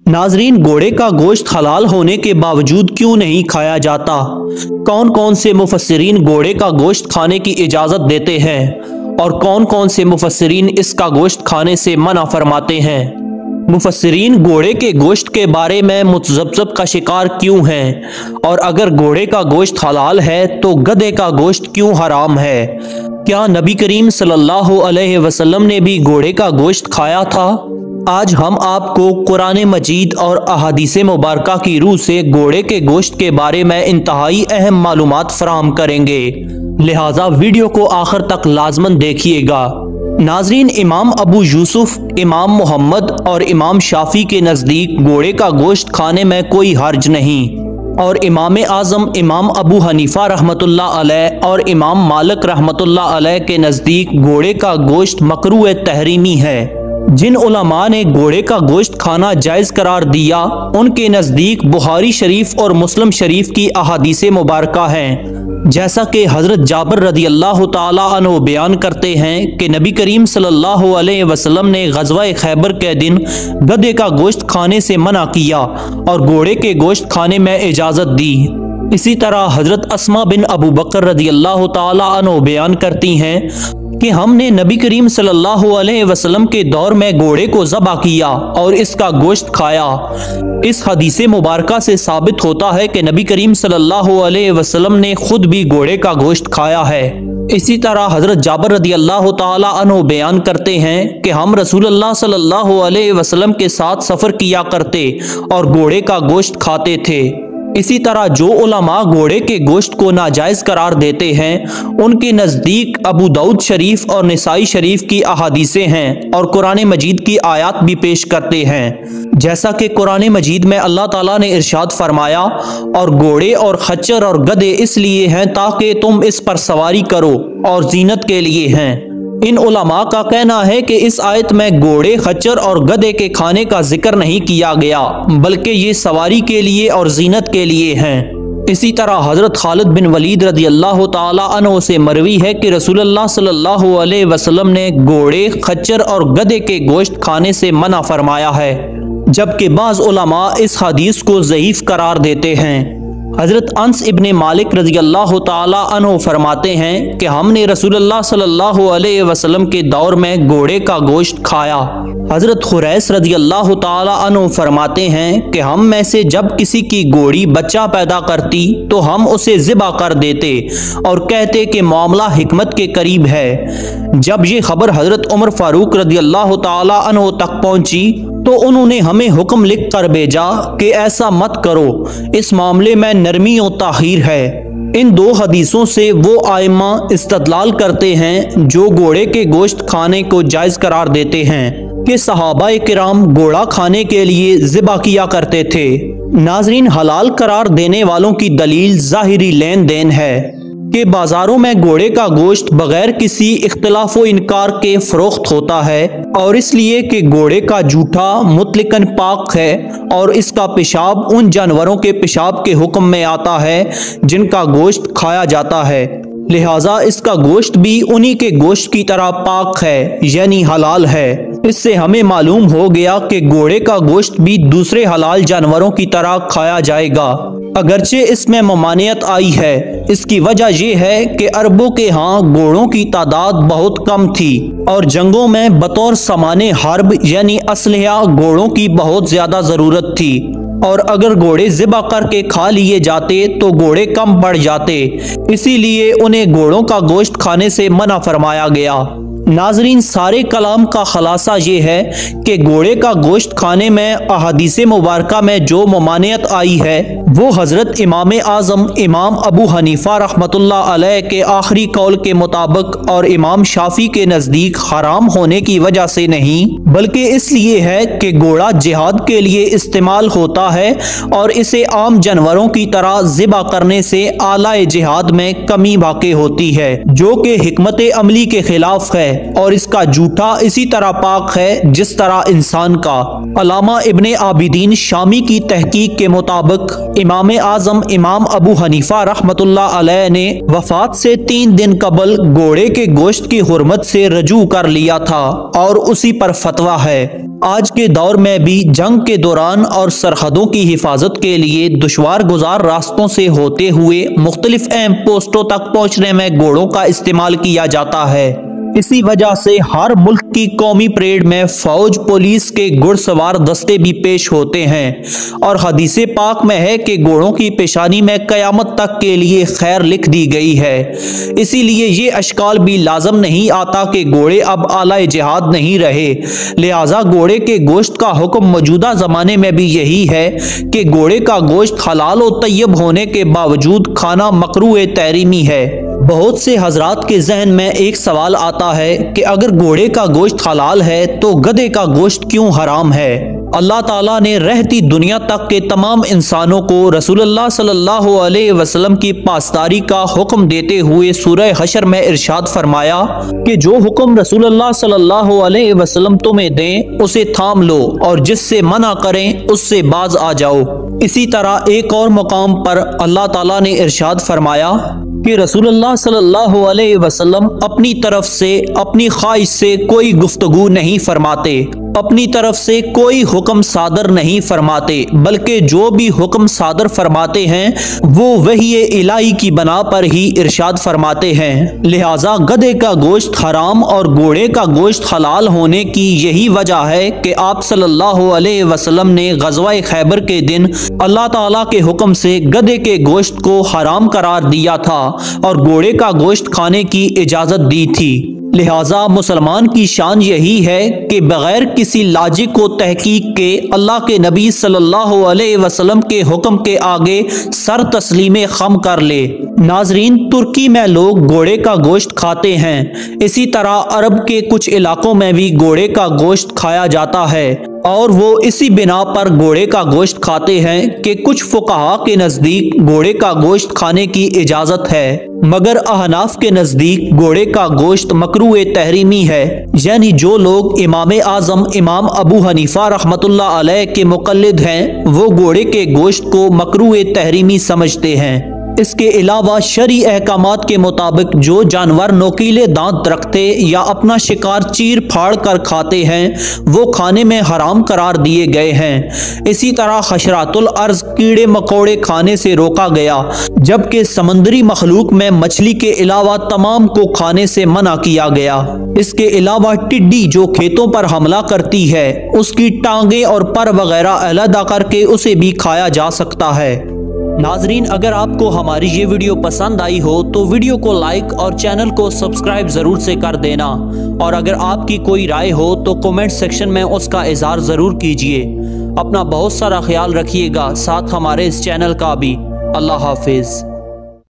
ناظرین، گھوڑے کا گوشت حلال ہونے کے باوجود کیوں نہیں کھایا جاتا؟ کون کون سے مفسرین گھوڑے کا گوشت کھانے کی اجازت دیتے ہیں اور کون کون سے مفسرین اس کا گوشت کھانے سے منع فرماتے ہیں؟ مفسرین گھوڑے کے گوشت کے بارے میں متذبذب کا شکار کیوں ہیں؟ اور اگر گھوڑے کا گوشت حلال ہے تو گدھے کا گوشت کیوں حرام ہے؟ کیا نبی کریم صلی اللہ علیہ وسلم نے بھی گھوڑے کا گوشت کھایا تھا؟ آج ہم آپ کو قرآن مجید اور احادیث مبارکہ کی روح سے گھوڑے کے گوشت کے بارے میں انتہائی اہم معلومات فراہم کریں گے، لہٰذا ویڈیو کو آخر تک لازماً دیکھیے گا۔ ناظرین، امام ابو یوسف، امام محمد اور امام شافعی کے نزدیک گھوڑے کا گوشت کھانے میں کوئی حرج نہیں، اور امام اعظم امام ابو حنیفہ رحمۃ اللہ علیہ اور امام مالک رحمۃ اللہ علیہ کے نزدیک گھوڑے کا گوشت مکروہ تحریمی ہے۔ جن علماء نے گھوڑے کا گوشت کھانا جائز قرار دیا، ان کے نزدیک بخاری شریف اور مسلم شریف کی احادیث مبارکہ ہیں، جیسا کہ حضرت جابر رضی اللہ تعالی عنہ بیان کرتے ہیں کہ نبی کریم صلی اللہ علیہ وسلم نے غزوہ خیبر کے دن گدھے کا گوشت کھانے سے منع کیا اور گھوڑے کے گوشت کھانے میں اجازت دی۔ اسی طرح حضرت اسماء بن ابو بکر رضی اللہ تعالی عنہ بیان کرتی ہیں کہ ہم نے نبی کریم صلی اللہ علیہ وسلم کے دور میں گھوڑے کو ذبح کیا اور اس کا گوشت کھایا۔ اس حدیث مبارکہ سے ثابت ہوتا ہے کہ نبی کریم صلی اللہ علیہ وسلم نے خود بھی گھوڑے کا گوشت کھایا ہے۔ اسی طرح حضرت جابر رضی اللہ تعالی عنہ بیان کرتے ہیں کہ ہم رسول اللہ صلی اللہ علیہ وسلم کے ساتھ سفر کیا کرتے اور گھوڑے کا گوشت کھاتے تھے۔ اسی طرح جو علماء گھوڑے کے گوشت کو ناجائز قرار دیتے ہیں، ان کے نزدیک ابو داؤد شریف اور نسائی شریف کی احادیثیں ہیں اور قرآن مجید کی آیات بھی پیش کرتے ہیں، جیسا کہ قرآن مجید میں اللہ تعالیٰ نے ارشاد فرمایا، اور گھوڑے اور خچر اور گدھے اس لیے ہیں تاکہ تم اس پر سواری کرو اور زینت کے لیے ہیں۔ ان علماء کا کہنا ہے کہ اس آیت میں گھوڑے، خچر اور گدھے کے کھانے کا ذکر نہیں کیا گیا، بلکہ یہ سواری کے لیے اور زینت کے لیے ہیں۔ اسی طرح حضرت خالد بن ولید رضی اللہ تعالی عنہ سے مروی ہے کہ رسول اللہ صلی اللہ علیہ وسلم نے گھوڑے، خچر اور گدھے کے گوشت کھانے سے منع فرمایا ہے، جبکہ بعض علماء اس حدیث کو ضعیف قرار دیتے ہیں۔ حضرت انس ابن مالک رضی اللہ تعالی عنہ فرماتے ہیں کہ ہم نے رسول اللہ صلی اللہ علیہ وسلم کے دور میں گھوڑے کا گوشت کھایا۔ حضرت خریس رضی اللہ تعالی عنہ فرماتے ہیں کہ ہم میں سے جب کسی کی گھوڑی بچہ پیدا کرتی تو ہم اسے ذبح کر دیتے اور کہتے کہ معاملہ حکمت کے قریب ہے۔ جب یہ خبر حضرت عمر فاروق رضی اللہ تعالی عنہ تک پہنچی تو انہوں نے ہمیں حکم لکھ کر بھیجا کہ ایسا مت کرو، اس معاملے میں نرمی و تاخیر ہے۔ ان دو حدیثوں سے وہ ائمہ استدلال کرتے ہیں جو گھوڑے کے گوشت کھانے کو جائز قرار دیتے ہیں کہ صحابہ کرام گھوڑا کھانے کے لیے ذبح کیا کرتے تھے۔ ناظرین، حلال قرار دینے والوں کی دلیل ظاہری لین دین ہے کہ بازاروں میں گھوڑے کا گوشت بغیر کسی اختلاف و انکار کے فروخت ہوتا ہے، اور اس لیے کہ گھوڑے کا جوٹھا مطلقاً پاک ہے اور اس کا پیشاب ان جانوروں کے پیشاب کے حکم میں آتا ہے جن کا گوشت کھایا جاتا ہے، لہٰذا اس کا گوشت بھی انہی کے گوشت کی طرح پاک ہے، یعنی حلال ہے۔ اس سے ہمیں معلوم ہو گیا کہ گھوڑے کا گوشت بھی دوسرے حلال جانوروں کی طرح کھایا جائے گا، اگرچہ اس میں ممانعت آئی ہے۔ اس کی وجہ یہ ہے کہ عربوں کے ہاں گھوڑوں کی تعداد بہت کم تھی اور جنگوں میں بطور سامان حرب یعنی اسلحہ گھوڑوں کی بہت زیادہ ضرورت تھی، اور اگر گھوڑے ذبح کر کے کھا لیے جاتے تو گھوڑے کم پڑ جاتے، اسی لیے انہیں گھوڑوں کا گوشت کھانے سے منع فرمایا گیا۔ ناظرین، سارے کلام کا خلاصہ یہ ہے کہ گھوڑے کا گوشت کھانے میں احادیث مبارکہ میں جو ممانعت آئی ہے وہ حضرت امام اعظم امام ابو حنیفہ رحمۃ اللہ علیہ کے آخری قول کے مطابق اور امام شافعی کے نزدیک حرام ہونے کی وجہ سے نہیں، بلکہ اس لیے ہے کہ گھوڑا جہاد کے لیے استعمال ہوتا ہے اور اسے عام جانوروں کی طرح ذبح کرنے سے اعلی جہاد میں کمی واقع ہوتی ہے، جو کہ حکمت عملی کے خلاف ہے۔ اور اس کا جھوٹا اسی طرح پاک ہے جس طرح انسان کا۔ علامہ ابن عابدین شامی کی تحقیق کے مطابق امام اعظم امام ابو حنیفہ رحمۃ اللہ علیہ نے وفات سے 3 دن قبل گھوڑے کے گوشت کی حرمت سے رجوع کر لیا تھا اور اسی پر فتویٰ ہے۔ آج کے دور میں بھی جنگ کے دوران اور سرحدوں کی حفاظت کے لیے دشوار گزار راستوں سے ہوتے ہوئے مختلف اہم پوسٹوں تک پہنچنے میں گھوڑوں کا استعمال کیا جاتا ہے۔ اسی وجہ سے ہر ملک کی قومی پریڈ میں فوج، پولیس کے گھڑ سوار دستے بھی پیش ہوتے ہیں، اور حدیث پاک میں ہے کہ گھوڑوں کی پیشانی میں قیامت تک کے لیے خیر لکھ دی گئی ہے۔ اسی لیے یہ اشکال بھی لازم نہیں آتا کہ گھوڑے اب آلہ جہاد نہیں رہے، لہٰذا گھوڑے کے گوشت کا حکم موجودہ زمانے میں بھی یہی ہے کہ گھوڑے کا گوشت حلال و طیب ہونے کے باوجود کھانا مکروہ تحریمی ہے۔ بہت سے حضرات کے ذہن میں ایک سوال آتا ہے کہ اگر گھوڑے کا گوشت حلال ہے تو گدھے کا گوشت کیوں حرام ہے؟ اللہ تعالیٰ نے رہتی دنیا تک کے تمام انسانوں کو رسول اللہ صلی اللہ علیہ وسلم کی پاسداری کا حکم دیتے ہوئے سورہ حشر میں ارشاد فرمایا کہ جو حکم رسول اللہ صلی اللہ علیہ وسلم تمہیں دیں اسے تھام لو، اور جس سے منع کریں اس سے باز آ جاؤ۔ اسی طرح ایک اور مقام پر اللہ تعالیٰ نے ارشاد فرمایا کہ رسول اللہ صلی اللہ علیہ وسلم اپنی طرف سے اپنی خواہش سے کوئی گفتگو نہیں فرماتے، اپنی طرف سے کوئی حکم صادر نہیں فرماتے، بلکہ جو بھی حکم صادر فرماتے ہیں وہ وحی الہی کی بنا پر ہی ارشاد فرماتے ہیں۔ لہٰذا گدھے کا گوشت حرام اور گھوڑے کا گوشت حلال ہونے کی یہی وجہ ہے کہ آپ صلی اللہ علیہ وسلم نے غزوہ خیبر کے دن اللہ تعالیٰ کے حکم سے گدھے کے گوشت کو حرام قرار دیا تھا اور گھوڑے کا گوشت کھانے کی اجازت دی تھی۔ لہٰذا مسلمان کی شان یہی ہے کہ بغیر کسی لاجک و تحقیق کے اللہ کے نبی صلی اللہ علیہ وسلم کے حکم کے آگے سر تسلیم خم کر لے۔ ناظرین، ترکی میں لوگ گھوڑے کا گوشت کھاتے ہیں، اسی طرح عرب کے کچھ علاقوں میں بھی گھوڑے کا گوشت کھایا جاتا ہے، اور وہ اسی بنا پر گھوڑے کا گوشت کھاتے ہیں کہ کچھ فقہا کے نزدیک گھوڑے کا گوشت کھانے کی اجازت ہے، مگر احناف کے نزدیک گھوڑے کا گوشت مکروہ تحریمی ہے۔ یعنی جو لوگ امام اعظم امام ابو حنیفہ رحمۃ اللہ علیہ کے مقلد ہیں وہ گھوڑے کے گوشت کو مکروہ تحریمی سمجھتے ہیں۔ اس کے علاوہ شرعی احکامات کے مطابق جو جانور نوکیلے دانت رکھتے یا اپنا شکار چیر پھاڑ کر کھاتے ہیں وہ کھانے میں حرام قرار دیے گئے ہیں۔ اسی طرح حشرات الارض کیڑے مکوڑے کھانے سے روکا گیا، جبکہ سمندری مخلوق میں مچھلی کے علاوہ تمام کو کھانے سے منع کیا گیا۔ اس کے علاوہ ٹڈی جو کھیتوں پر حملہ کرتی ہے اس کی ٹانگیں اور پر وغیرہ علیحدہ کر کے اسے بھی کھایا جا سکتا ہے۔ ناظرین، اگر آپ کو ہماری یہ ویڈیو پسند آئی ہو تو ویڈیو کو لائک اور چینل کو سبسکرائب ضرور سے کر دینا، اور اگر آپ کی کوئی رائے ہو تو کومنٹ سیکشن میں اس کا اظہار ضرور کیجیے۔ اپنا بہت سارا خیال رکھیے گا، ساتھ ہمارے اس چینل کا بھی۔ اللہ حافظ۔